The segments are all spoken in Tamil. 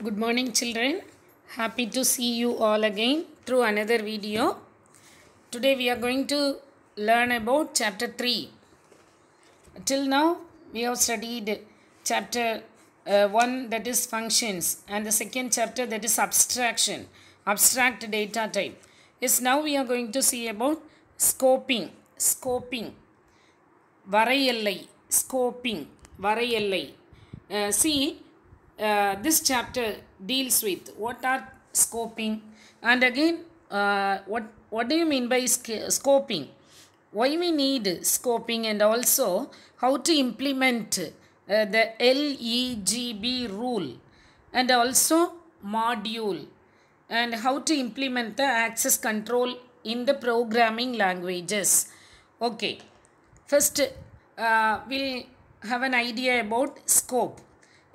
Good morning, children. Happy to see you all again through another video. Today we are going to learn about chapter 3. Till now we have studied chapter 1, that is functions, and the second chapter, that is abstraction, abstract data type. Yes, now we are going to see about scoping, வரையெல்லை, scoping, வரையெல்லை. See, this chapter deals with what are scoping, and again what do you mean by scoping, why we need scoping, and also how to implement the LEGB rule, and also module, and how to implement the access control in the programming languages. Okay, first we'll have an idea about scope.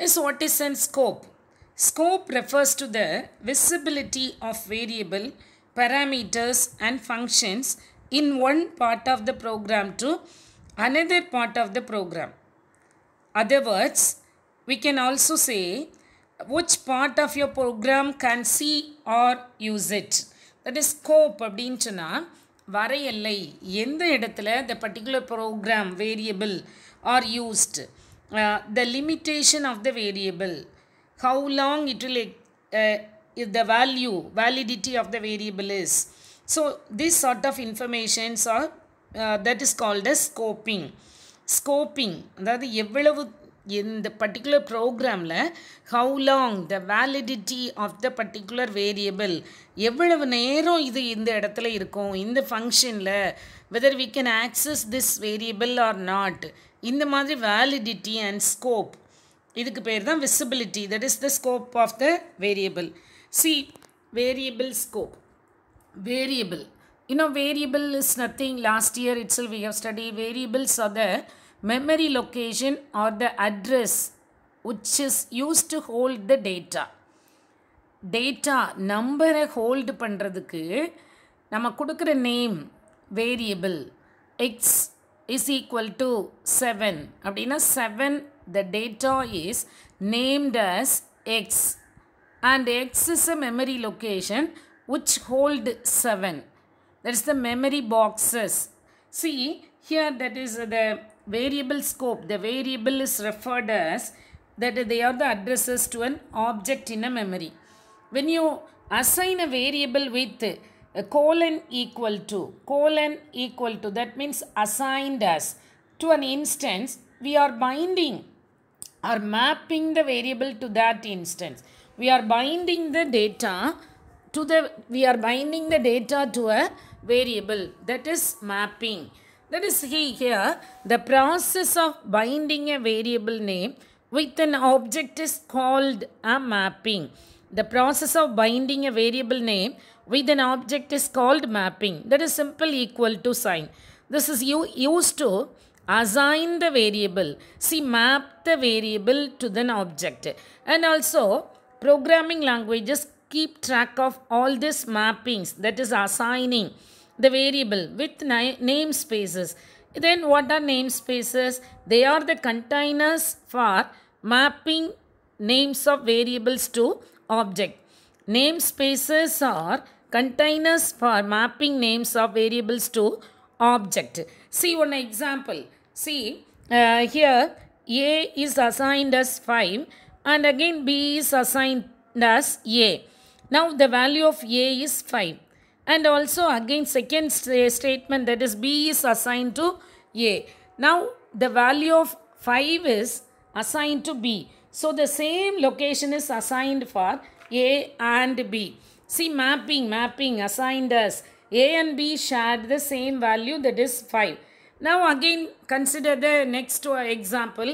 Is what is a scope? Scope refers to the visibility of variable, parameters and functions in one part of the program to another part of the program. Other words, we can also say which part of your program can see or use it. That is scope. அப்படின்னு சொன்னால் வரையெல்லை, எந்த இடத்துல the particular program variable are used, the limitation of the variable, how long it will the validity of the variable is. So this sort of informations are that is called as scoping. அதாவது எவ்வளவு இந்த particular programல how long the validity of the particular variable, எவ்வளவு நேரம் இது இந்த இடத்துல இருக்கும் இந்த ஃபங்க்ஷனில், whether we can access this variable or not, இந்த மாதிரி validity and scope, இதுக்கு பேர் தான் visibility, that is the scope of the variable. See, variable scope. Variable, variable is nothing. Last year itself we have studied variables are the memory location or the address which is used to hold the data நம்பரை ஹோல்டு பண்ணுறதுக்கு நம்ம கொடுக்குற name variable. x is equal to 7 அப்படின்னா 7 the data is named as x, and x is a memory location which hold 7. That is the memory boxes. See here, that is the variable scope. The variable is referred as that they are the addresses to an object in a memory. When you assign a variable with a colon equal to, that means assigned as to an instance, we are binding or mapping the variable to that instance. We are binding the data to a variable, that is mapping. That is here the process of binding a variable name with an object is called a mapping. The process of binding a variable name with an object is called mapping. That is simple equal to sign. This is used to assign the variable. See, map the variable to the object. And also programming languages keep track of all these mappings, that is assigning the variable with namespaces. Then what are namespaces? They are the containers for mapping names of variables to object. Namespaces are containers for mapping names of variables to object. See one example. See here a is assigned as 5 and again b is assigned as a. Now the value of a is 5, and also again second statement, that is b is assigned to a. Now the value of 5 is assigned to b. So the same location is assigned for a and b. See, mapping assigned as a and b shared the same value, that is 5. Now again consider the next example.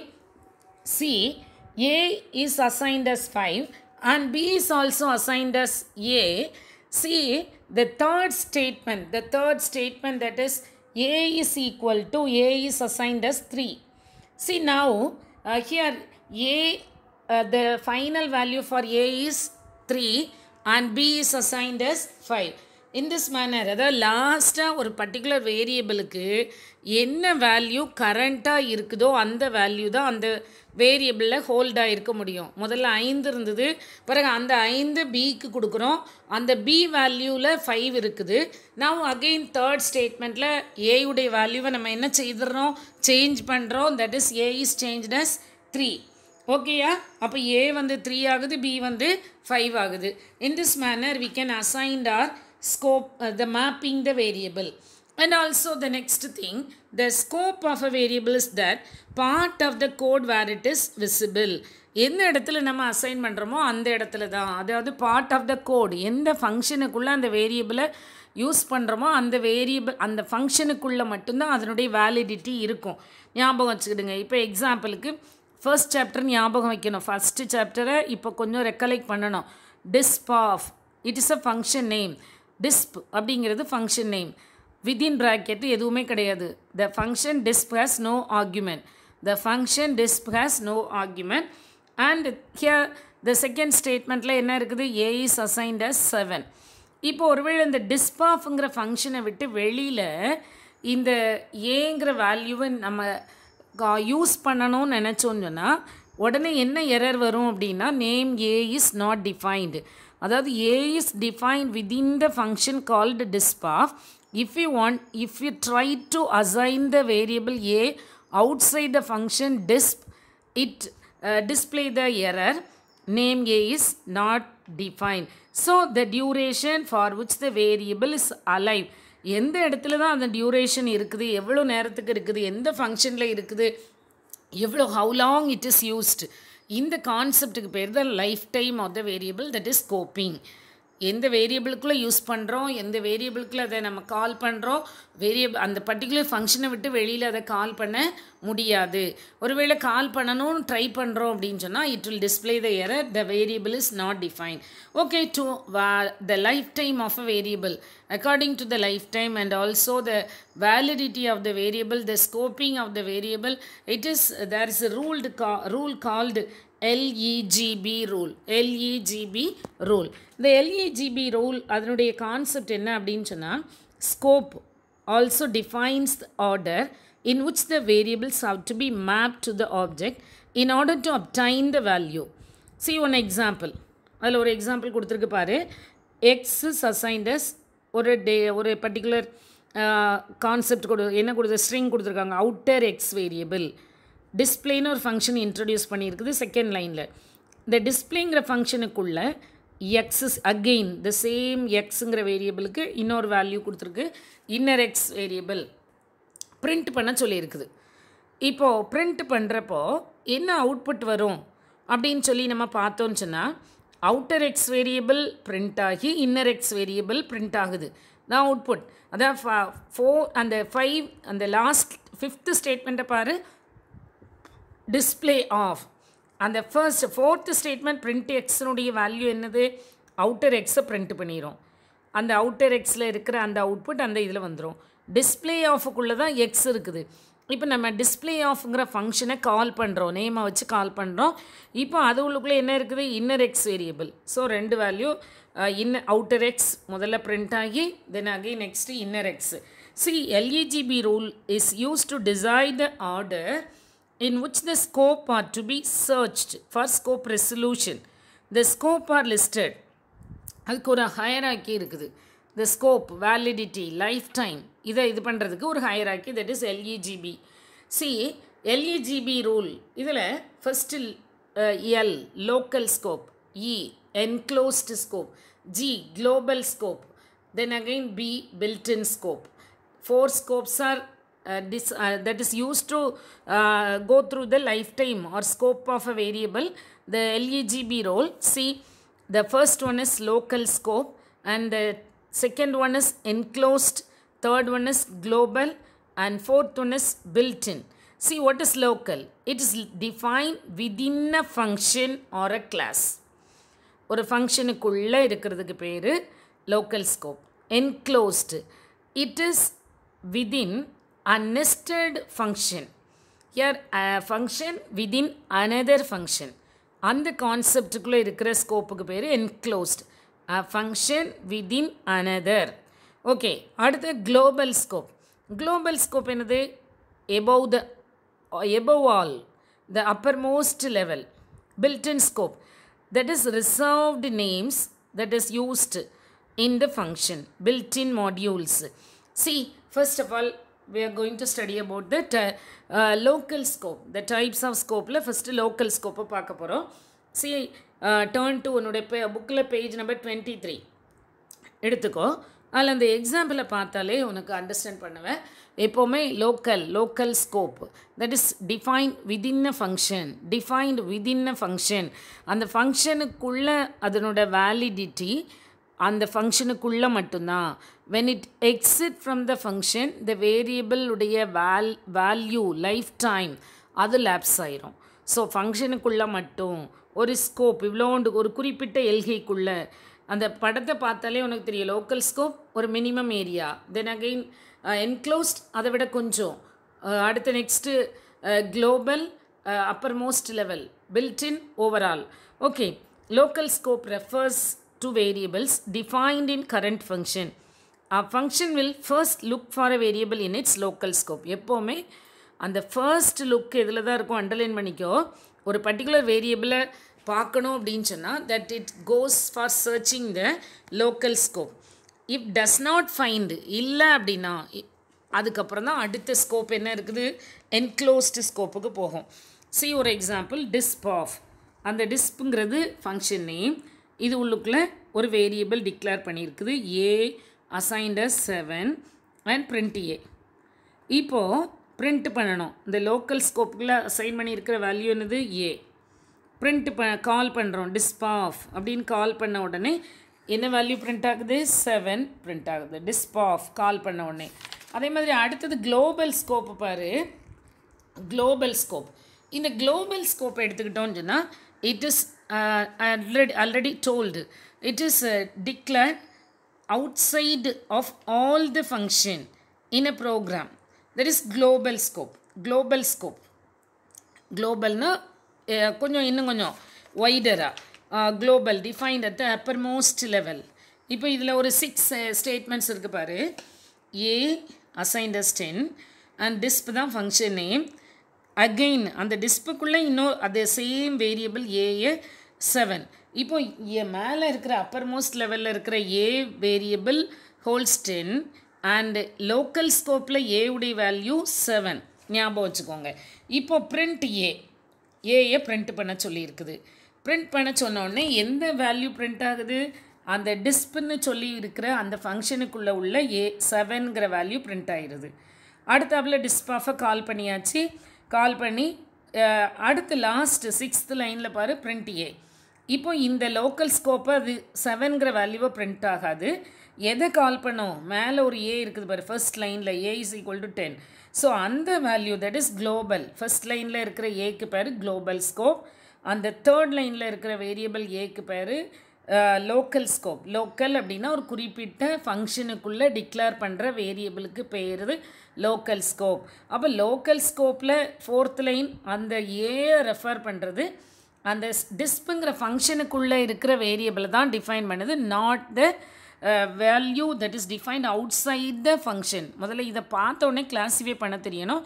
See, a is assigned as 5 and b is also assigned as a. See the third statement, that is a is equal to, a is assigned as 3. See now here a the final value for a is 3 and b is assigned as 5. in this manner, அதாவது லாஸ்ட்டாக ஒரு பர்டிகுலர் வேரியபிளுக்கு என்ன வேல்யூ கரண்ட்டாக இருக்குதோ அந்த வேல்யூ தான் அந்த வேரியபிளில் ஹோல்டாக இருக்க முடியும். முதல்ல 5 இருந்தது, பிறகு அந்த 5 பிக்கு கொடுக்குறோம், அந்த பி வேல்யூவில் 5 இருக்குது. நான் அகெயின் தேர்ட் ஸ்டேட்மெண்ட்டில் ஏயுடைய வேல்யூவை நம்ம என்ன செய்துடுறோம், சேஞ்ச் பண்ணுறோம். That is A is changed as 3. ஓகேயா? அப்போ ஏ வந்து 3 ஆகுது, பி வந்து 5 ஆகுது. In this manner we can assign our scope, the mapping the variable. And also the next thing, the scope of a variable is that part of the code where it is visible. எந்த இடத்துல நம்ம அசைன் பண்ணுறோமோ அந்த இடத்துல தான், அதாவது பார்ட் ஆஃப் த கோட், எந்த ஃபங்க்ஷனுக்குள்ளே அந்த வேரியபிளை யூஸ் பண்ணுறோமோ அந்த வேரியபிள் அந்த ஃபங்க்ஷனுக்குள்ளே மட்டும்தான் அதனுடைய வேலிடிட்டி இருக்கும். ஞாபகம் வச்சுக்கிடுங்க. இப்போ எக்ஸாம்பிளுக்கு ஃபர்ஸ்ட் சாப்டர் ஞாபகம் வைக்கணும். ஃபஸ்ட்டு சாப்டரை இப்போ கொஞ்சம் ரெக்கலெக்ட் பண்ணணும். Disp of, it is a function name. Disp அப்படிங்கிறது ஃபங்க்ஷன் நேம். வித்தின் ப்ராக்கெட் எதுவுமே கிடையாது. The function disp has no argument. The function disp has no argument. And here the second ஸ்டேட்மெண்ட்டில் என்ன இருக்குது, ஏ இஸ் அசைன்ட் அஸ் 7. இப்போ ஒருவேளை இந்த டிஸ்ப் ஆஃப்ங்கிற ஃபங்க்ஷனை விட்டு வெளியில் இந்த ஏங்கிற வேல்யூவை நம்ம யூஸ் பண்ணணும்னு நினச்சோன்னு சொன்னால் உடனே என்ன எரர் வரும் அப்படின்னா, name a is not defined. அதாவது a is defined within the function called disp of. if you try to assign the variable a outside the function disp, it display the error name a is not defined. So the duration for which the variable is alive, எந்த இடத்துல தான் அந்த டியூரேஷன் இருக்குது, எவ்வளோ நேரத்துக்கு இருக்குது, எந்த ஃபங்க்ஷனில் இருக்குது, எவ்வளோ how long it is used, இந்த கான்செப்டுக்கு பேர் தான் life time of the variable. That is scoping. எந்த வேரியபிளுக்குள்ளே யூஸ் பண்ணுறோம், எந்த வேரியபிளுக்குள்ளே அதை நம்ம கால் பண்ணுறோம், அந்த பர்டிகுலர் ஃபங்க்ஷனை விட்டு வெளியில் அதை கால் பண்ண முடியாது. ஒருவேளை கால் பண்ணணும்னு ட்ரை பண்ணுறோம் அப்படின்னு சொன்னால் it will display the error, the variable is not defined. Okay, to the life time of a variable, according to the lifetime and also the validity of the variable, the scoping of the variable, there is a rule called LEGB rule. LEGB rule. The LEGB rule, அதனுடைய கான்செப்ட் என்ன அப்படின்னு சொன்னால், scope also defines the order in which the variables have to be mapped to the object in order to obtain the value. See one example. அதில் ஒரு எக்ஸாம்பிள் கொடுத்துருக்கு பாரு. X is assigned as ஒரு பர்டிகுலர் கான்செப்ட் என்ன கொடுத்து ஸ்ட்ரிங் கொடுத்துருக்காங்க, அவுட்டர் எக்ஸ் வேரியபிள். டிஸ்பிளேன்னு ஒரு ஃபங்க்ஷன் இன்ட்ரடியூஸ் பண்ணியிருக்குது செகண்ட் லைனில். இந்த டிஸ்பிளேங்கிற ஃபங்க்ஷனுக்குள்ளே x is again the same எக்ஸுங்கிற வேரியபிளுக்கு இன்னொரு வேல்யூ கொடுத்துருக்கு, இன்னர் எக்ஸ் வேரியபிள் பிரிண்ட் பண்ண சொல்லியிருக்குது. இப்போது பிரிண்ட் பண்ணுறப்போ என்ன அவுட்புட் வரும் அப்படின்னு சொல்லி நம்ம பார்த்தோன்னு சொன்னால், அவுட்டர் எக்ஸ் வேரியபிள் பிரிண்ட் ஆகி இன்னர் எக்ஸ் வேரியபிள் பிரிண்ட் ஆகுது தான் அவுட்புட். அதான் 4 அந்த 5 அந்த லாஸ்ட் 5th ஸ்டேட்மெண்ட்டை பாரு, டிஸ்பிளே ஆஃப். அந்த ஃபோர்த் ஸ்டேட்மெண்ட் பிரிண்ட் எக்ஸனுடைய வேல்யூ என்னது, அவுட்டர் எக்ஸை பிரிண்ட் பண்ணிடும். அந்த அவுட்டர் எக்ஸில் இருக்கிற அந்த அவுட்புட் அந்த இதில் வந்துடும். டிஸ்பிளே ஆஃபுக்குள்ளே தான் எக்ஸ் இருக்குது. இப்போ நம்ம டிஸ்பிளே ஆஃப்ங்கிற ஃபங்க்ஷனை கால் பண்ணுறோம், நேமை வச்சு கால் பண்ணுறோம். இப்போ அது உள்ளுக்குள்ளே என்ன இருக்குது, inner X variable. So 2 value, outer X முதல்ல பிரிண்ட் ஆகி then again next inner X. C LEGB rule is use to decide the order in which the scope are to be searched for scope resolution. The scope are listed. அதுக்கு ஒரு ஹையராக்கி இருக்குது. The scope, validity, lifetime, இது பண்ணுறதுக்கு ஒரு hierarchy, that is LEGB. See, LEGB rule இதில் first L, local scope, E, enclosed scope, G, global scope, then again B, built-in scope. 4 scopes are that is used to go through the lifetime or scope of a variable. The LEGB rule, see, the first one is local scope and the second one is enclosed, third one is global and fourth one is built-in. See, what is local? It is defined within a function or a class. ஒரு ஃபங்க்ஷனுக்குள்ளே இருக்கிறதுக்கு பேர் local scope. Enclosed, it is within a nested function. Here a function within another function. அந்த கான்செப்டுக்குள்ளே இருக்கிற ஸ்கோப்புக்கு பேர் enclosed. A function within another. Okay, அடுத்து குளோபல் ஸ்கோப். குளோபல் ஸ்கோப் என்னது? above all, the uppermost level, built-in scope, that is reserved names that is used in the function, built-in modules. See, first of all, we are going to study about the local scope, the types of scope. First local scope பார்க்க போகிறோம். See, turn to உன்னுடைய புக்கில் பேஜ் நம்பர் 23 எடுத்துக்கோ. அதில் அந்த எக்ஸாம்பிளை பார்த்தாலே உனக்கு அண்டர்ஸ்டாண்ட் பண்ணுவேன். எப்போவுமே local scope, that is defined within a function, defined within a function. அந்த ஃபங்க்ஷனுக்குள்ளே அதனோட வேலிடிட்டி அந்த ஃபங்க்ஷனுக்குள்ளே மட்டும்தான். when it exit from the function, the variable உடைய வேல்யூ லைஃப் டைம் அது லேப்ஸ் ஆயிரும். ஸோ ஃபங்க்ஷனுக்குள்ளே மட்டும் ஒரு ஸ்கோப், இவ்வளோண்டு ஒரு குறிப்பிட்ட எல்கைக்குள்ளே. அந்த படத்தை பார்த்தாலே உனக்கு தெரியும் லோக்கல் ஸ்கோப் ஒரு minimum area, then again enclosed அதை விட கொஞ்சம், அடுத்து next global upper most level, built in, overall. Okay, local scope refers to variables defined in current function. Function will first look for a variable in its local scope. எப்போவுமே அந்த ஃபர்ஸ்ட் லுக் இதில் தான் இருக்கும். அண்டர்லைன் பண்ணிக்கோ. ஒரு பர்டிகுலர் வேரியபிளை பார்க்கணும் அப்படின்னு சொன்னால் that it goes for searching the local scope. If does not find, இல்லை அப்படின்னா அதுக்கப்புறம் தான் அடுத்த ஸ்கோப் என்ன இருக்குது, என்க்ளோஸ்டு ஸ்கோப்புக்கு போகும். சி ஒரு எக்ஸாம்பிள், டிஸ்ப் ஆஃப். அந்த டிஸ்ப்புங்கிறது ஃபங்க்ஷன் நேம். இது உள்ளுக்குள்ளே ஒரு வேரியபிள் டிக்ளேர் பண்ணியிருக்குது, a assigned as 7 and print a. இப்போது பிரிண்ட் பண்ணணும். இந்த லோக்கல் ஸ்கோப்புக்குள்ளே அசைன் பண்ணியிருக்கிற வேல்யூ என்னது, ஏ. பிரிண்ட் கால் பண்ணுறோம், டிஸ்ப் ஆஃப் அப்படின்னு கால் பண்ண உடனே என்ன வேல்யூ பிரிண்ட் ஆகுது, 7 பிரிண்ட் ஆகுது, டிஸ்ப் ஆஃப் கால் பண்ண உடனே. அதே மாதிரி அடுத்தது குளோபல் ஸ்கோப்பு பாரு. குளோபல் ஸ்கோப், இந்த குளோபல் ஸ்கோப் எடுத்துக்கிட்டோன்னு சொன்னால் it is already told, it is declared outside of all the function in a program. That is global scope. Global scope. Globalனா கொஞ்சம் இன்னும் கொஞ்சம் வைடராக global defined at the uppermost level. இப்போ இதில் ஒரு 6 statements இருக்குது பாரு. A assigned as 10 and disp தான் function name. Again அந்த டிஸ்புக்குள்ளே இன்னும் அதே சேம் வேரியபிள் ஏ 7. இப்போ மேலே இருக்கிற அப்பர் மோஸ்ட் லெவலில் இருக்கிற a variable holds 10 and local ஸ்கோப்பில் ஏவுடைய வேல்யூ 7 ஞாபகம் வச்சுக்கோங்க. இப்போ பிரிண்ட் ஏயை பிரிண்ட் பண்ண சொல்லியிருக்குது. பிரிண்ட் பண்ண சொன்னோடனே எந்த வேல்யூ பிரிண்ட் ஆகுது, அந்த டிஸ்ப்னு சொல்லி இருக்கிற அந்த ஃபங்க்ஷனுக்குள்ளே உள்ள ஏ 7ங்கிற வேல்யூ பிரிண்ட் ஆகிடுது. அடுத்தாப்பில் டிஸ்பாஃபை கால் பண்ணியாச்சு. கால் பண்ணி அடுத்து லாஸ்ட் 6th லைனில் பாரு பிரிண்ட் ஏ. இப்போ இந்த லோக்கல் ஸ்கோப்பை அது 7ங்கிற வேல்யூவை பிரிண்ட் ஆகாது. எதை கால் பண்ணோம், மேலே ஒரு ஏ இருக்குது பாரு ஃபர்ஸ்ட் லைனில், ஏ இஸ் ஈக்குவல் டு 10. ஸோ அந்த value that is global. First லைனில் இருக்கிற ஏக்கு பேர் குளோபல் ஸ்கோப். அந்த தேர்ட் லைனில் இருக்கிற வேரியபிள் ஏக்கு பேர் லோக்கல் ஸ்கோப். லோக்கல் அப்படின்னா ஒரு குறிப்பிட்ட ஃபங்க்ஷனுக்குள்ளே டிக்ளேர் பண்ணுற வேரியபிளுக்கு பேர் லோக்கல் ஸ்கோப். அப்போ லோக்கல் ஸ்கோப்பில் 4th லைன் அந்த ஏயை ரெஃபர் பண்ணுறது அந்த டிஸ்ப்புங்கிற ஃபங்க்ஷனுக்குள்ளே இருக்கிற வேரியபிளை தான் டிஃபைன் பண்ணுது, not the value that is defined outside the function. முதல்ல இதை பார்த்த உடனே கிளாஸிஃபை பண்ண தெரியணும்.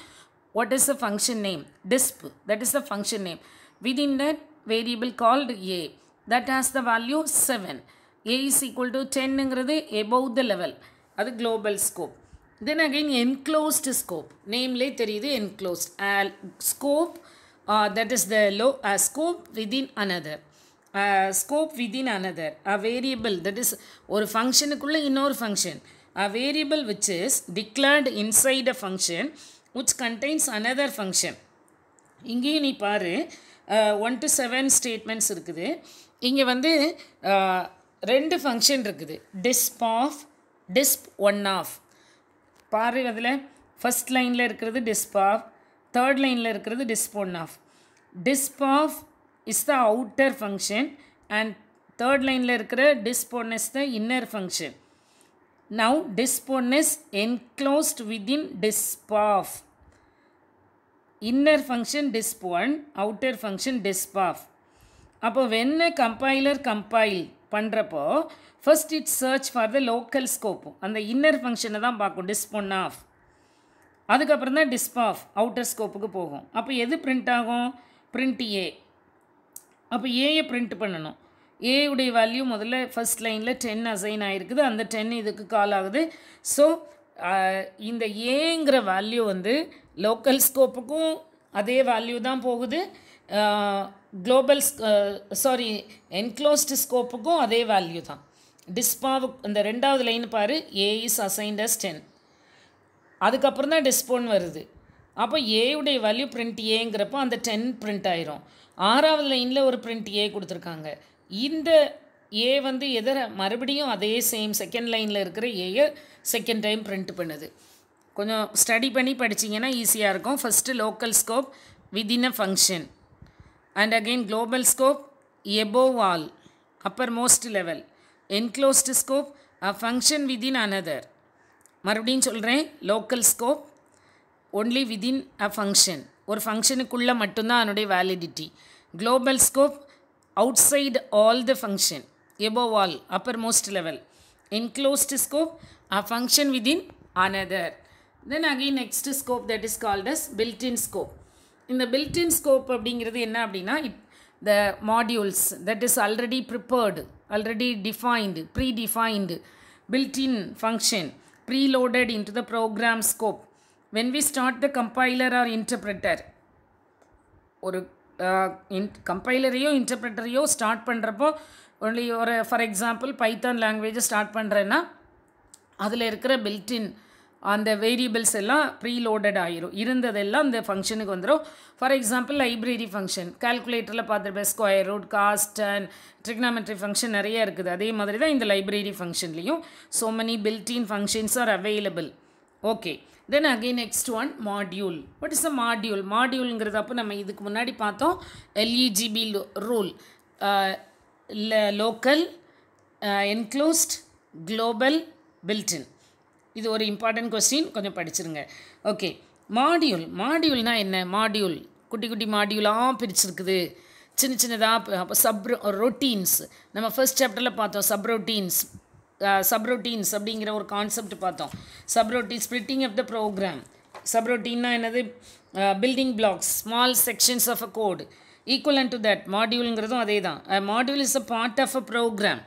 What is the function name, disp, that is the function name within that variable called a that has the value 7. A is equal to 10ங்கிறது எபவ் த லெவல், அது global scope. Then again enclosed scope, நேம்லே தெரியுது enclosed scope. That is the scope within another. Scope within another. A variable that is ஒரு ஃபங்க்ஷனுக்குள்ளே இன்னொரு function. A variable which is declared inside a function which contains another function. இங்கேயும் நீ பாரு 1 to 7 ஸ்டேட்மெண்ட்ஸ் இருக்குது. இங்கே வந்து 2 ஃபங்க்ஷன் இருக்குது, disp of, disp 1 of. பாரு அதில் ஃபர்ஸ்ட் லைனில் இருக்கிறது disp of, தேர்ட் லைனில் இருக்கிறது disp 1 of. disp of is the outer function and third லைனில் இருக்கிற disp 1 is the inner function. Now disp 1 is enclosed within disp of. Inner function disp 1, outer function disp of. அப்போ when a compiler compile பண்ணுறப்போ first it search for the local scope. அந்த இன்னர் ஃபங்க்ஷனை தான் பார்க்கும், டிஸ்ப் ஒன் ஆஃப். அதுக்கப்புறம் தான் டிஸ்ப் ஆஃப் அவுட்டர் ஸ்கோப்புக்கு போகும். அப்போ எது பிரிண்ட் ஆகும்? பிரிண்ட் ஏ. அப்போ ஏயை பிரிண்ட் பண்ணணும். ஏயுடைய வேல்யூ முதல்ல ஃபர்ஸ்ட் லைனில் 10 அசைன் ஆகிருக்குது. அந்த 10 இதுக்கு கால் ஆகுது. ஸோ இந்த ஏங்கிற வேல்யூ வந்து லோக்கல் ஸ்கோப்புக்கும் அதே வேல்யூ தான் போகுது, குளோபல் என்க்ளோஸ்டு ஸ்கோப்புக்கும் அதே வேல்யூ தான். டிஸ்பாவு இந்த ரெண்டாவது லைன் பாரு, ஏ இஸ் அசைன்ட் அஸ் 10. அதுக்கப்புறம் தான் டிஸ்போன் வருது. அப்போ ஏயுடைய வேல்யூ பிரிண்ட் ஏங்கிறப்போ அந்த 10 பிரிண்ட் ஆயிரும். ஆறாவது லைனில் ஒரு பிரிண்ட் ஏ கொடுத்துருக்காங்க. இந்த ஏ வந்து மறுபடியும் அதே சேம் செகண்ட் லைனில் இருக்கிற ஏயை செகண்ட் டைம் பிரிண்ட் பண்ணுது. கொஞ்சம் ஸ்டடி பண்ணி படிச்சிங்கன்னா ஈஸியாக இருக்கும். First local scope within a function, and again global scope above all, Appar most level. Enclosed scope a function within another. மறுபடியும் சொல்கிறேன், local scope only within a function, ஒரு ஃபங்க்ஷனுக்குள்ளே மட்டும்தான் அதனுடைய validity. Global scope outside all the function, above all, uppermost level. Enclosed scope a function within another. Then again next scope that is called as built-in scope. In the built-in scope அப்படிங்கிறது என்ன அப்படின்னா, the modules that is already prepared, already defined, predefined, built-in function, preloaded into the program scope. When we start the compiler or interpreter, ஒரு கம்பைலரையோ இன்டர்பிரட்டரையோ ஸ்டார்ட் பண்ணுறப்போ ஒன்லி ஒரு ஃபார் எக்ஸாம்பிள் பைத்தான் லாங்குவேஜை ஸ்டார்ட் பண்ணுறேன்னா அதில் இருக்கிற பில்டின் அந்த வேரியபிள்ஸ் எல்லாம் ப்ரீலோடட் ஆகிரும். இருந்ததெல்லாம் அந்த ஃபங்க்ஷனுக்கு வந்துடும். ஃபார் எக்ஸாம்பிள் லைப்ரரி ஃபங்க்ஷன், கால்குலேட்டரில் பார்த்துருப்பேன், square root, cos and trigonometry function நிறைய இருக்குது. அதே மாதிரி தான் இந்த லைப்ரரி ஃபங்க்ஷன்லேயும் so many built in functions are available. Okay, then again next one, module. What is a module? மாடியூல்ங்கிறது அப்போ நம்ம இதுக்கு முன்னாடி பார்த்தோம் LEGB rule, local, enclosed, global, built in. இது ஒரு இம்பார்ட்டன்ட் கொஸ்டின், கொஞ்சம் படிச்சிருங்க. ஓகே, மாடியூல்னால் என்ன? மாடியூல் குட்டி குட்டி மாடியூலாக பிரிச்சிருக்குது, சின்ன சின்னதாக. அப்போ ரொட்டீன்ஸ் நம்ம ஃபர்ஸ்ட் சாப்டரில் பார்த்தோம். சப்ரோட்டீன்ஸ் அப்படிங்கிற ஒரு கான்செப்ட் பார்த்தோம். Subroutine splitting of the program. சப்ரோட்டீன்னா என்னது? Building blocks, small sections of a code. Equivalent to that மாடியூலுங்கிறதும் அதே தான். Module is a part of a program.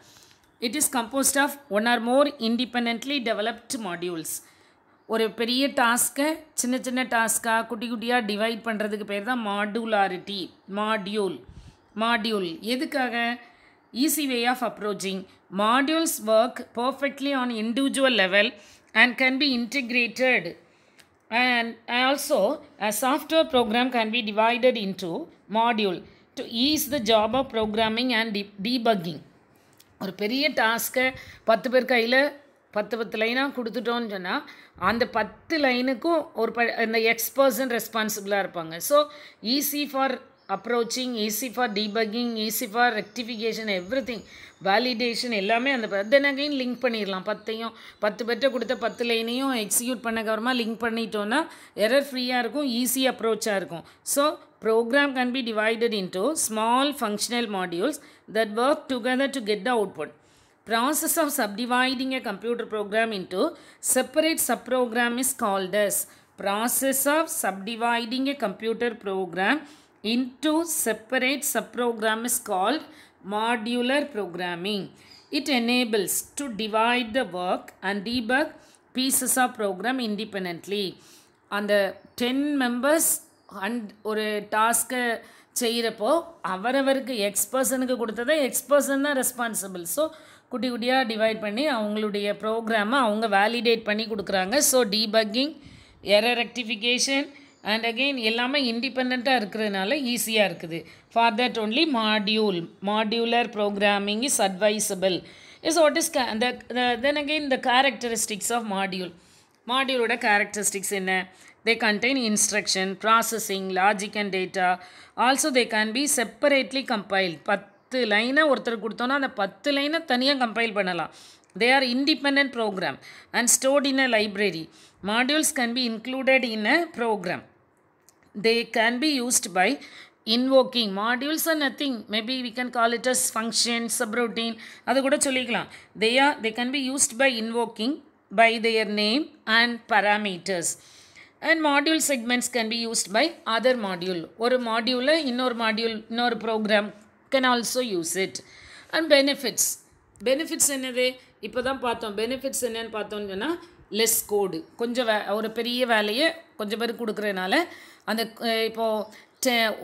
It is composed of one or more independently developed modules. ஒரு பெரிய டாஸ்க்கை சின்ன சின்ன டாஸ்க்காக குட்டி குட்டியாக டிவைட் பண்ணுறதுக்கு பேர் தான் மாடுலாரிட்டி. மாடியூல் எதுக்காக? easy way of approaching. Modules work perfectly on individual level and can be integrated, and also a software program can be divided into module to ease the job of programming and debugging. ஒரு பெரிய டாஸ்க்கை 10 பேர் கையில் 10 லைனாக கொடுத்துட்டோன்னு சொன்னால் அந்த 10 லைனுக்கும் இந்த எக்ஸ்பர்சன் ரெஸ்பான்சிபிளாக இருப்பாங்க. So easy for approaching, easy for debugging, easy for rectification, everything, validation எல்லாமே அந்த then again லிங்க் பண்ணிடலாம். 10 பேர்கிட்ட கொடுத்த 10 லைனையும் எக்ஸிக்யூட் பண்ணக்கப்புறமா லிங்க் பண்ணிட்டோன்னா எரர் ஃப்ரீயாக இருக்கும், ஈஸி அப்ரோச்சாக இருக்கும். So program can be divided into small functional modules that work together to get the output. Process of subdividing a computer program into separate subprogram is called as process of subdividing a computer program into separate subprogram is called modular programming. It enables to divide the work and debug pieces of program independently. அந்த 10 members அண்ட் ஒரு டாஸ்க்கை செய்கிறப்போ அவரவருக்கு எக்ஸ்பர்சனுக்கு கொடுத்ததை எக்ஸ்பர்சன் தான் ரெஸ்பான்சிபிள். ஸோ குட்டி குட்டியாக டிவைட் பண்ணி அவங்களுடைய ப்ரோக்ராமை அவங்க வேலிடேட் பண்ணி கொடுக்குறாங்க. So debugging, error rectification and again எல்லாமே இண்டிபெண்ட்டாக இருக்கிறதுனால ஈஸியாக இருக்குது. For that only modular programming is advisable. Is what is then again the characteristics of மாடியூலோட கேரக்டரிஸ்டிக்ஸ் என்ன? They contain instruction, processing, logic and data. Also they can be separately compiled. 10 லைனை ஒருத்தர் கொடுத்தோன்னா அந்த 10 லைனை தனியாக கம்பைல் பண்ணலாம். They are independent program and stored in a library. Modules can be included in a program. They can be used by invoking. Modules are nothing. Maybe we can call it as function, subroutine. அது கூட சொல்லிக்கலாம். They can be used by invoking by their name and parameters. And module segments can be used by other module. ஒரு module இன்னொரு program can also use it. And benefits. Benefits என்னது? இப்போ தான் பார்த்தோம். Benefits என்னன்னு பார்த்தோம்னா less code. கொஞ்சம் ஒரு பெரிய வேலையை கொஞ்சம் பேர் கொடுக்குறதுனால அந்த இப்போது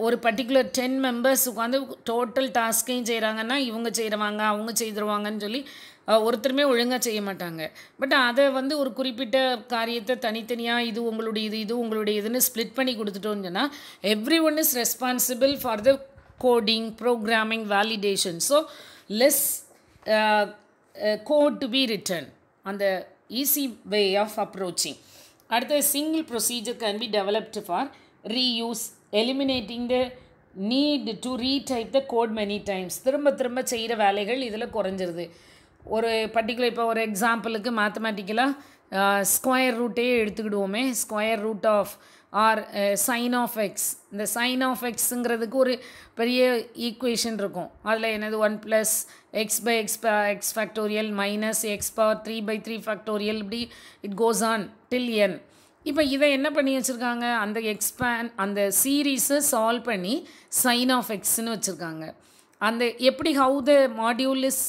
ஒரு பர்டிகுலர் 10 மெம்பர்ஸ் உட்காந்து டோட்டல் டாஸ்க்கையும் செய்கிறாங்கன்னா இவங்க செய்கிறவாங்க அவங்க செய்திருவாங்கன்னு சொல்லி ஒருத்தருமே ஒழுங்காக செய்ய மாட்டாங்க. பட் அதை வந்து ஒரு குறிப்பிட்ட காரியத்தை தனித்தனியாக இது உங்களுடைய இதுன்னு ஸ்ப்ளிட் பண்ணி கொடுத்துட்டோன்னு சொன்னால் every one is responsible for the coding, programming, validation. So less code to be written on the easy way of approaching. அடுத்த single procedure can be developed for reuse, eliminating the need to retype the code many times. திரும்ப செய்கிற வேலைகள் இதில் குறைஞ்சிருது. ஒரு பர்டிகுலர் இப்போ ஒரு எக்ஸாம்பிளுக்கு மேத்தமேட்டிக்கலாக ஸ்கொயர் ரூட்டே எடுத்துக்கிடுவோமே, square root of or sine of x. இந்த சைன் ஆஃப் எக்ஸுங்கிறதுக்கு ஒரு பெரிய ஈக்குவேஷன் இருக்கும். அதில் என்னது 1 + x/x factorial minus x⁻3/3 factorial, இப்படி it goes on till n. இப்போ இதை என்ன பண்ணி வச்சுருக்காங்க, அந்த சீரீஸை சால்வ் பண்ணி சைன் ஆஃப் எக்ஸ்ன்னு வச்சுருக்காங்க. அந்த எப்படி how the module is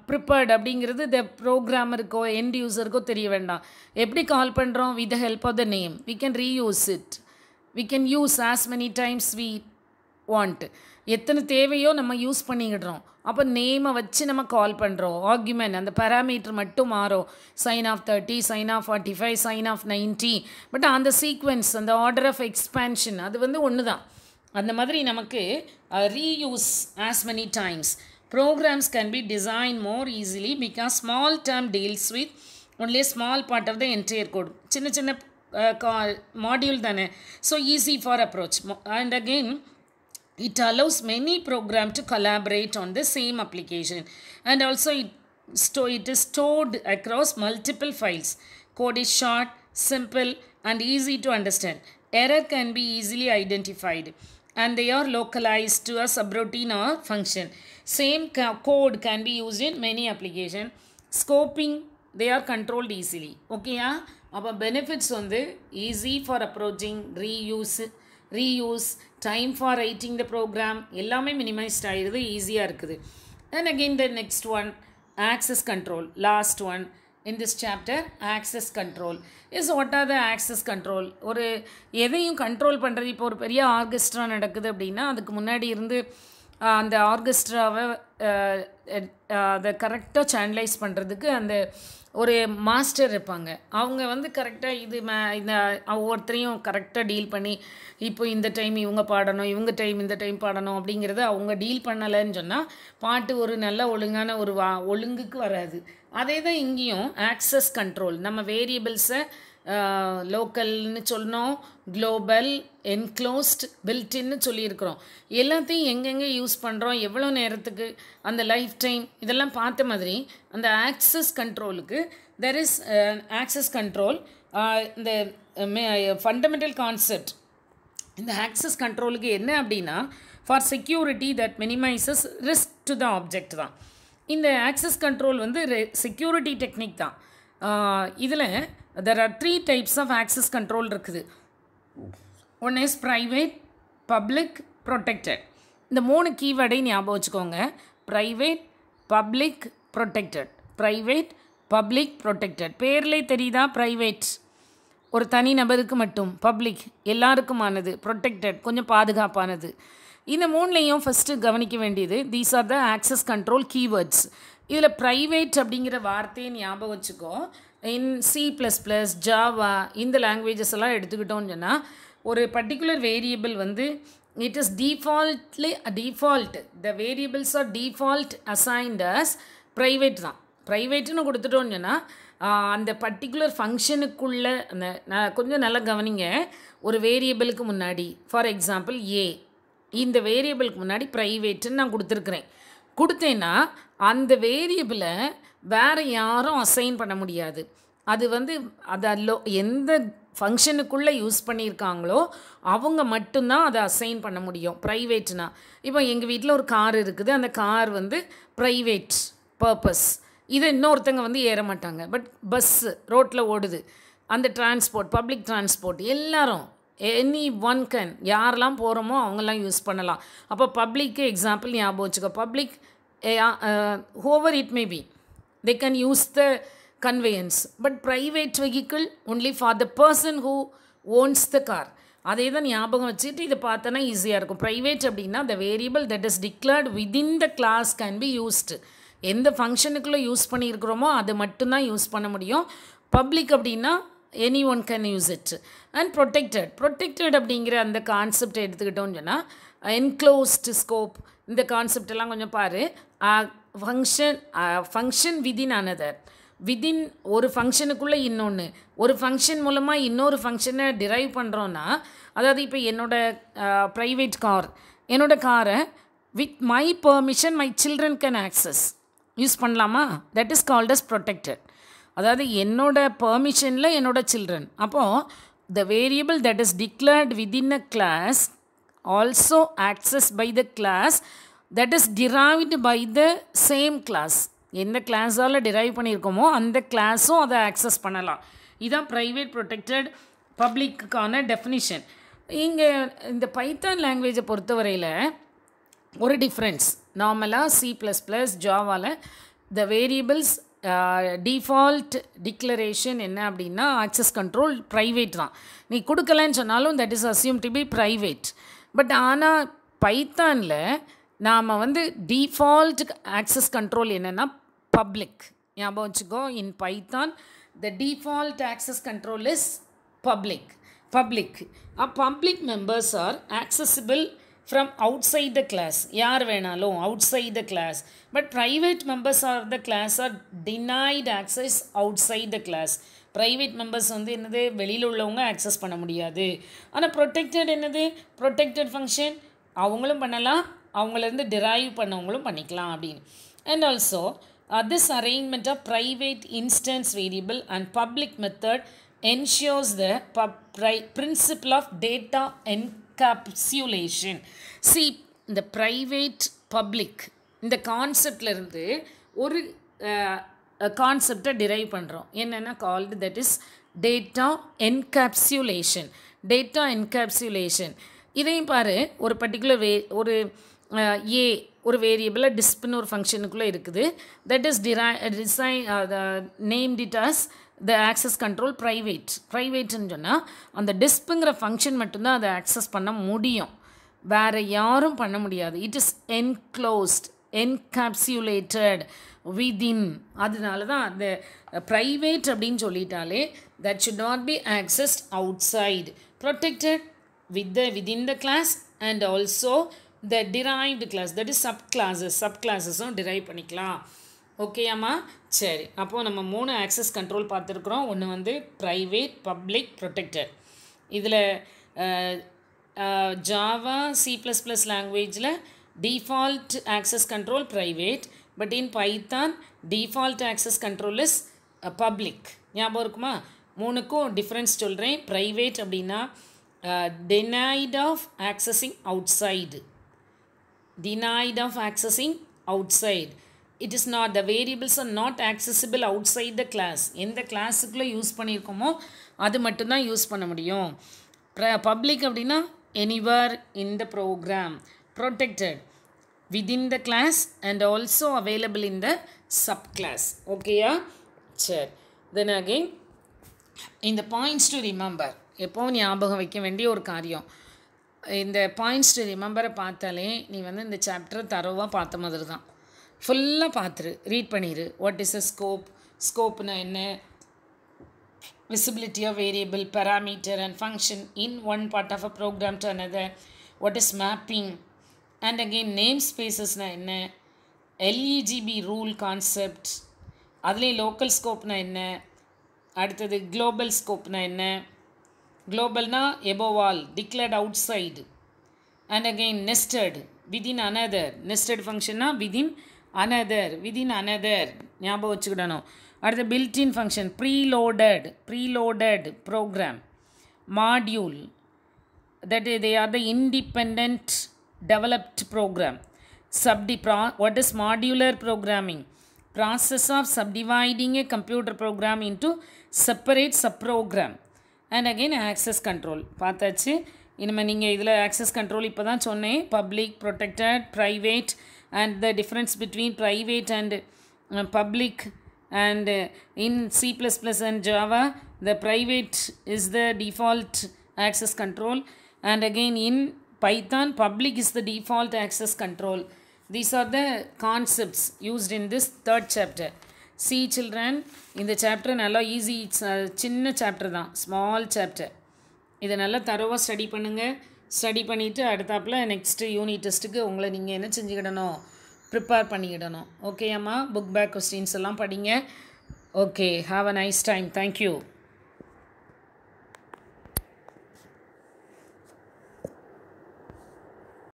prepared அப்படிங்கிறது த ப்ரோக்ராமருக்கோ எண்ட் யூஸருக்கோ தெரிய வேண்டாம். எப்படி கால் பண்ணுறோம், with the help of the name we can reuse it. We can use as many times we want. எத்தனை தேவையோ நம்ம யூஸ் பண்ணிக்கிடுறோம். அப்போ நேமை வச்சு நம்ம கால் பண்ணுறோம். ஆர்குமெண்ட் அந்த பேராமீட்டர் மட்டும் மாறும். Sine of 30, sine of 45, sine of 90. But அந்த சீக்வென்ஸ், அந்த ஆர்டர் ஆஃப் எக்ஸ்பேன்ஷன் அது வந்து ஒன்று தான். அந்த மாதிரி நமக்கு reuse as many times. Programs can be designed more easily because small term deals with only a small part of the entire code. சின்ன module தானே, so easy for approach. And again it allows many programs to collaborate on the same application, and also it is stored across multiple files. Code is short, simple and easy to understand. Error can be easily identified and they are localized to a subroutine or function. Same code can be used in many applications. Scoping, they are controlled easily. Okay, அப்போ benefits வந்து easy for approaching, reuse, time for writing the program எல்லாமே minimized ஆகிடுது, ஈஸியாக இருக்குது. And again the next one, access control, last one in this chapter, access control. Is what are the access control? ஒரு எதையும் கண்ட்ரோல் பண்ணுறது. இப்போ ஒரு பெரிய ஆர்கெஸ்ட்ரா நடக்குது அப்படின்னா அதுக்கு முன்னாடி இருந்து அந்த ஆர்கெஸ்ட்ராவை அதை கரெக்டாக சேனலைஸ் பண்ணுறதுக்கு அந்த ஒரு மாஸ்டர் இருப்பாங்க. அவங்க வந்து கரெக்டாக இந்த ஒவ்வொருத்தரையும் கரெக்டாக டீல் பண்ணி இப்போ இந்த டைம் இவங்க பாடணும், இவங்க டைம் இந்த டைம் பாடணும் அப்படிங்கிறத அவங்க டீல் பண்ணலைன்னு சொன்னால் பாட்டு ஒரு நல்ல ஒழுங்கான ஒரு ஒழுங்குக்கு வராது. அதே தான் இங்கேயும் ஆக்சஸ் கண்ட்ரோல். நம்ம வேரியபிள்ஸை லோக்கல்னு சொன்னோம், குளோபல், என்க்ளோஸ்ட், பில்டின்னு சொல்லியிருக்கிறோம். எல்லாத்தையும் எங்கெங்கே யூஸ் பண்ணுறோம், எவ்வளோ நேரத்துக்கு, அந்த லைஃப் டைம் இதெல்லாம் பார்த்த மாதிரி அந்த ஆக்சஸ் கண்ட்ரோலுக்கு தெர் இஸ் ஆக்சஸ் கண்ட்ரோல். இந்த ஃபண்டமெண்டல் கான்செப்ட் இந்த ஆக்சஸ் கண்ட்ரோலுக்கு என்ன அப்படின்னா, for security that minimizes risk to the object தான். இந்த ஆக்சஸ் கண்ட்ரோல் வந்து செக்யூரிட்டி டெக்னிக் தான். இதில் there are 3 types of access control இருக்குது. One is private, public, protected. இந்த 3 கீவேர்டை ஞாபகம் வச்சுக்கோங்க. private, public, protected. private, public, protected. பேர்லே தெரியுதா? private ஒரு தனி நபருக்கு மட்டும், public எல்லாருக்குமானது, protected கொஞ்சம் பாதுகாப்பானது. இந்த 3லையும் ஃபஸ்ட்டு கவனிக்க வேண்டியது these are the access control keywords. இதில் private அப்படிங்கிற வார்த்தையை ஞாபகம் வச்சுக்கோ. இன் C++, ஜாவா இந்த லாங்குவேஜஸ் எல்லாம் எடுத்துக்கிட்டோன்னு சொன்னால் ஒரு பர்டிகுலர் வேரியபிள் வந்து it is default the variables are default assigned as private தான். ப்ரைவேட்டுன்னு கொடுத்துட்டோன்னு சொன்னால் அந்த பர்டிகுலர் ஃபங்க்ஷனுக்குள்ளே கொஞ்சம் நல்லா கவனிங்க. ஒரு வேரியபிளுக்கு முன்னாடி ஃபார் எக்ஸாம்பிள் இந்த வேரியபிளுக்கு முன்னாடி ப்ரைவேட்டுன்னு நான் கொடுத்தேன்னா அந்த வேரியபிளை வேறு யாரும் அசைன் பண்ண முடியாது. அது வந்து அதை எந்த ஃபங்க்ஷனுக்குள்ளே யூஸ் பண்ணியிருக்காங்களோ அவங்க மட்டும்தான் அதை அசைன் பண்ண முடியும். ப்ரைவேட்னா இப்போ எங்கள் வீட்டில் ஒரு கார் இருக்குது, அந்த கார் வந்து ப்ரைவேட் பர்பஸ், இதை இன்னொருத்தங்க வந்து ஏற மாட்டாங்க. பட் பஸ்ஸு ரோட்டில் ஓடுது, அந்த டிரான்ஸ்போர்ட் பப்ளிக் டிரான்ஸ்போர்ட் எல்லாரும் எனி ஒன் கேன், யாரெல்லாம் போகிறோமோ அவங்கெல்லாம் யூஸ் பண்ணலாம். அப்போ பப்ளிக்கு எக்ஸாம்பிள் ஞாபகம் வச்சுக்கோ. Public whoever it may be, they can use the conveyance, but private vehicle only for the person who owns the car. அதே தான் ஞாபகம் வச்சுட்டு இதை பார்த்தோன்னா ஈஸியாக இருக்கும். ப்ரைவேட் அப்படின்னா the variable that is declared within the class can be used. எந்த ஃபங்க்ஷனுக்குள்ளே யூஸ் பண்ணியிருக்கிறோமோ அது மட்டும்தான் யூஸ் பண்ண முடியும். பப்ளிக் அப்படின்னா any one can use it. And protected அப்படிங்கிற அந்த கான்செப்ட் எடுத்துக்கிட்டோன்னு சொன்னால் என்க்ளோஸ்டு ஸ்கோப், இந்த கான்செப்ட் எல்லாம் கொஞ்சம் பாரு. ஃபங்க்ஷன் விதின் அனதர், விதின் ஒரு ஃபங்க்ஷனுக்குள்ளே இன்னொன்று, ஒரு ஃபங்க்ஷன் மூலமாக இன்னொரு ஃபங்க்ஷனை டிரைவ் பண்ணுறோன்னா, அதாவது இப்போ என்னோடய ப்ரைவேட் கார், என்னோடய காரை with my permission my children can access, use பண்ணலாமா? That is called as protected. அதாவது என்னோட பெர்மிஷனில் என்னோட சில்ட்ரன். அப்போது the variable that is declared within a class also access by the class that is derived by the same class. எந்த கிளாஸால் டிரைவ் பண்ணியிருக்கோமோ அந்த கிளாஸும் அதை ஆக்சஸ் பண்ணலாம். இதுதான் ப்ரைவேட் ப்ரொடெக்டட் பப்ளிக்குக்கான டெஃபினிஷன். இங்கே இந்த பைத்தான் லாங்குவேஜை பொறுத்தவரையில் ஒரு டிஃப்ரென்ஸ். நார்மலாக C++, ஜாவாவில் த வேரியபிள்ஸ் டிஃபால்ட் டிக்ளரேஷன் என்ன அப்படின்னா ஆக்சஸ் கண்ட்ரோல் ப்ரைவேட் தான். நீ கொடுக்கலன்னு சொன்னாலும் that is assume to be private. But ஆனால் பைத்தானில் நாம் வந்து டிஃபால்ட் ஆக்சஸ் கண்ட்ரோல் என்னென்னா பப்ளிக். ஞாபகம் வச்சுக்கோ, in Python the default access control is public. Public members are accessible from outside the class, யார் வேணாலும் outside the class. But private members of the class are denied access outside the class. private members வந்து என்னது, வெளியில் உள்ளவங்க ஆக்சஸ் பண்ண முடியாது. ஆனால் ப்ரொடெக்டட் என்னது, ப்ரொடெக்டட் ஃபங்க்ஷன் அவங்களும் பண்ணலாம், அவங்களேருந்து டிரைவ் பண்ணவங்களும் பண்ணிக்கலாம் அப்படின்னு. And also this arrangement of private instance variable and public method ensures the principle of data encapsulation. See, இந்த ப்ரைவேட் பப்ளிக் இந்த கான்செப்ட்லேருந்து ஒரு கான்செப்டை டிரைவ் பண்ணுறோம். என்னென்னா called that is data encapsulation. இதையும் பாரு, ஒரு பர்டிகுலர் ஒரு ஒரு வேரியபிளை டிஸ்ப்னு ஒரு ஃபங்க்ஷனுக்குள்ளே இருக்குது. That is named it as the access control ப்ரைவேட்னு சொன்னால் அந்த டிஸ்ப்புங்கிற ஃபங்க்ஷன் மட்டும்தான் அதை ஆக்சஸ் பண்ண முடியும், வேறு யாரும் பண்ண முடியாது. It is enclosed, encapsulated within. அதனால தான் அந்த ப்ரைவேட் அப்படின்னு சொல்லிட்டாலே that should not be accessed outside. Protected within the class and also the derived class, that is சப்கிளாஸஸும் டிரைவ் பண்ணிக்கலாம். ஓகேயாம்மா? சரி, அப்போது நம்ம 3 ஆக்சஸ் கண்ட்ரோல் பார்த்துருக்குறோம். ஒன்று வந்து ப்ரைவேட், பப்ளிக், ப்ரொடெக்டட். இதில் ஜாவா C++ லாங்குவேஜில் default access control private, but in Python default access control is public. ஞாபகம் இருக்குமா? 3க்கும் டிஃப்ரென்ஸ் சொல்கிறேன். ப்ரைவேட் அப்படின்னா denied of accessing outside. It is not, the variables are not accessible outside the class. எந்த கிளாஸுக்குள்ளே யூஸ் பண்ணியிருக்கோமோ அது மட்டும்தான் யூஸ் பண்ண முடியும். பப்ளிக் அப்படின்னா anywhere in the program. Protected within the class and also available in the subclass. ஓகேயா? சரி, then again இந்த points to remember எப்போவும் ஞாபகம் வைக்க வேண்டிய ஒரு காரியம். இந்த பாயிண்ட்ஸ் டு ரிமெம்பரை பார்த்தாலே நீ வந்து இந்த சாப்டரை தரோவாக பார்த்த மாதிரி தான். ஃபுல்லாக பார்த்துரு, ரீட் பண்ணிடு. வாட் இஸ் அ ஸ்கோப்னா என்ன, visibility of variable, parameter and function in one part of a program to another, what is mapping, and again name ஸ்பேசஸ்னால் என்ன, எல்இஜிபி ரூல் கான்செப்ட், அதுலேயும் லோக்கல் ஸ்கோப்னா என்ன, அடுத்தது குளோபல் ஸ்கோப்னா என்ன, குளோபல்னா above all, declared outside, and again nested within another, nested functionனா within another ஞாபகம் வச்சுக்கிடணும். or the built-in function, preloaded program, module, that they are the independent developed program. What is modular programming? Process of subdividing a computer program into separate subprogram. And again access control பார்த்தாச்சு. இனிமே நீங்கள் இதில் access control இப்போ தான் சொன்னேன். Public, protected, private, and the difference between private and public. And in C++ and Java, the private is the default access control, and again in Python, public is the default access control. These are the concepts used in this third chapter. See children, in the chapter nalla easy, it's a chinna chapter தான், small chapter. இதை நல்லா தரோவாக ஸ்டடி பண்ணுங்கள். ஸ்டடி பண்ணிவிட்டு அடுத்தாப்பில் நெக்ஸ்ட்டு யூனிட் டெஸ்ட்டுக்கு உங்களை நீங்கள் என்ன செஞ்சுக்கிடணும், ப்ரிப்பேர் பண்ணிக்கிடணும். ஓகே அம்மா, புக் பேக் கொஸ்டின்ஸ் எல்லாம் படிங்க. Okay, have a nice time. Thank you.